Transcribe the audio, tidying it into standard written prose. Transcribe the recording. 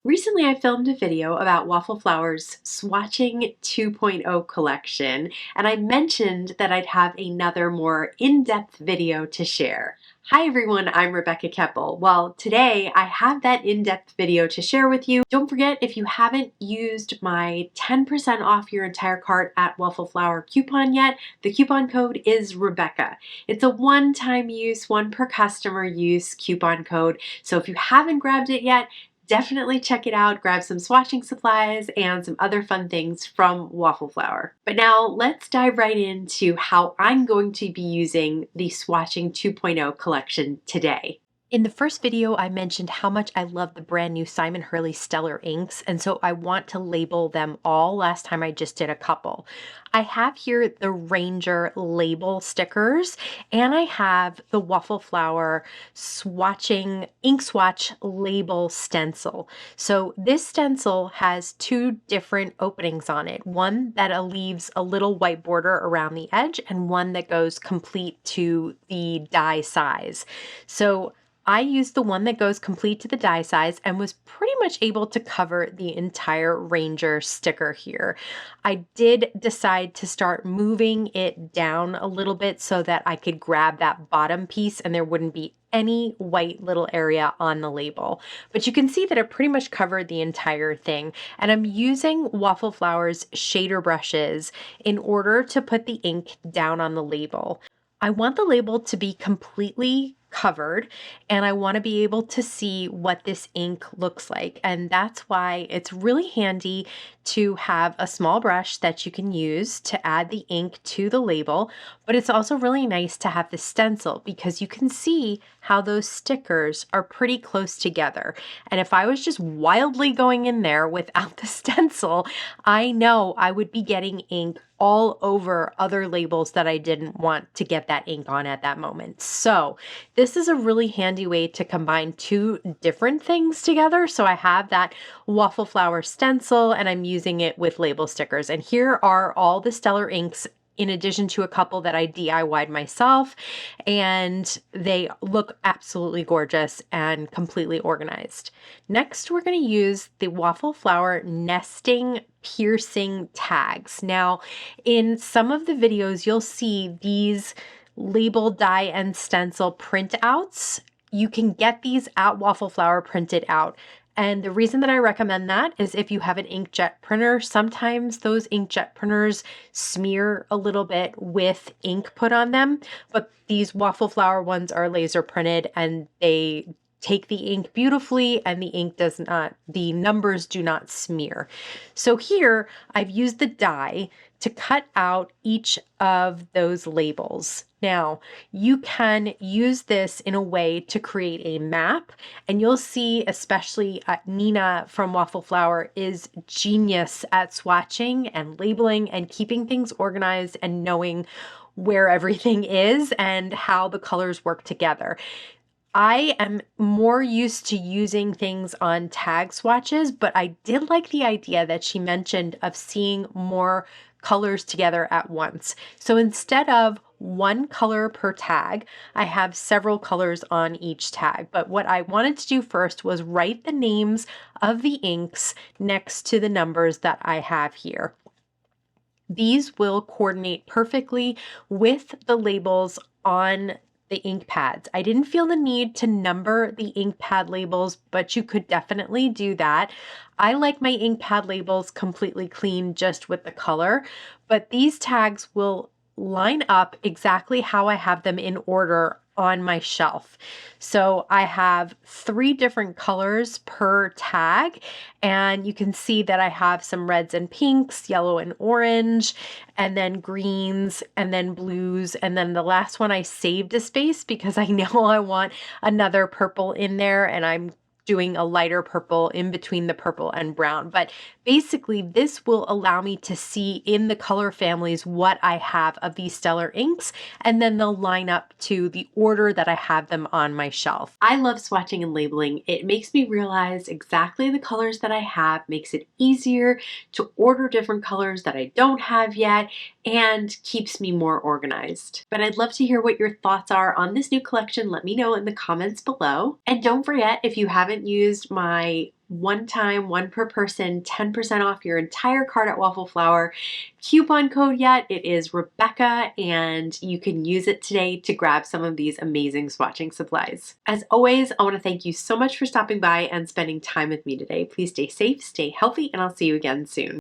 Recently, I filmed a video about Waffle Flower's Swatching 2.0 collection, and I mentioned that I'd have another more in-depth video to share. Hi everyone, I'm Rebecca Keppel. Well, today I have that in-depth video to share with you. Don't forget, if you haven't used my 10% off your entire cart at Waffle Flower coupon yet, the coupon code is Rebecca. It's a one-time use, one per customer use coupon code. So if you haven't grabbed it yet, definitely check it out, grab some swatching supplies and some other fun things from Waffle Flower. But now let's dive right into how I'm going to be using the Swatching 2.0 collection today. In the first video, I mentioned how much I love the brand new Simon Hurley Stellar inks, and so I want to label them all. Last time I just did a couple. I have here the Ranger label stickers, and I have the Waffle Flower swatching ink swatch label stencil. So this stencil has two different openings on it. One that leaves a little white border around the edge, and one that goes complete to the die size. So I used the one that goes complete to the die size and was pretty much able to cover the entire Ranger sticker here. I did decide to start moving it down a little bit so that I could grab that bottom piece and there wouldn't be any white little area on the label. But you can see that it pretty much covered the entire thing. And I'm using Waffle Flower's shader brushes in order to put the ink down on the label. I want the label to be completely covered and I want to be able to see what this ink looks like. And that's why it's really handy to have a small brush that you can use to add the ink to the label, but it's also really nice to have the stencil because you can see how those stickers are pretty close together. And if I was just wildly going in there without the stencil, I know I would be getting ink all over other labels that I didn't want to get that ink on at that moment. So this is a really handy way to combine two different things together. So I have that Waffle Flower stencil and I'm using it with label stickers. And here are all the Stellar inks in addition to a couple that I DIY'd myself, and they look absolutely gorgeous and completely organized. Next, we're going to use the Waffle Flower nesting piercing tags. Now, in some of the videos, you'll see these label die and stencil printouts. You can get these at Waffle Flower printed out. And the reason that I recommend that is if you have an inkjet printer, sometimes those inkjet printers smear a little bit with ink put on them, but these Waffle Flower ones are laser printed and they take the ink beautifully and the numbers do not smear. So here I've used the die to cut out each of those labels. Now, you can use this in a way to create a map, and you'll see, especially Nina from Waffle Flower is genius at swatching and labeling and keeping things organized and knowing where everything is and how the colors work together. I am more used to using things on tag swatches, but I did like the idea that she mentioned of seeing more colors together at once. So instead of one color per tag, I have several colors on each tag. But what I wanted to do first was write the names of the inks next to the numbers that I have here. These will coordinate perfectly with the labels on the ink pads. I didn't feel the need to number the ink pad labels, but you could definitely do that. I like my ink pad labels completely clean just with the color, but these tags will line up exactly how I have them in order on my shelf. So I have 3 different colors per tag, and you can see that I have some reds and pinks, yellow and orange, and then greens, and then blues, and then the last one I saved a space because I know I want another purple in there, and I'm doing a lighter purple in between the purple and brown. But basically, this will allow me to see in the color families what I have of these Stellar inks, and then they'll line up to the order that I have them on my shelf. I love swatching and labeling. It makes me realize exactly the colors that I have, makes it easier to order different colors that I don't have yet, and keeps me more organized. But I'd love to hear what your thoughts are on this new collection. Let me know in the comments below. And don't forget, if you haven't used my one time, one per person, 10% off your entire cart at Waffle Flower. Coupon code yet, it is Rebecca, and you can use it today to grab some of these amazing swatching supplies. As always, I want to thank you so much for stopping by and spending time with me today. Please stay safe, stay healthy, and I'll see you again soon.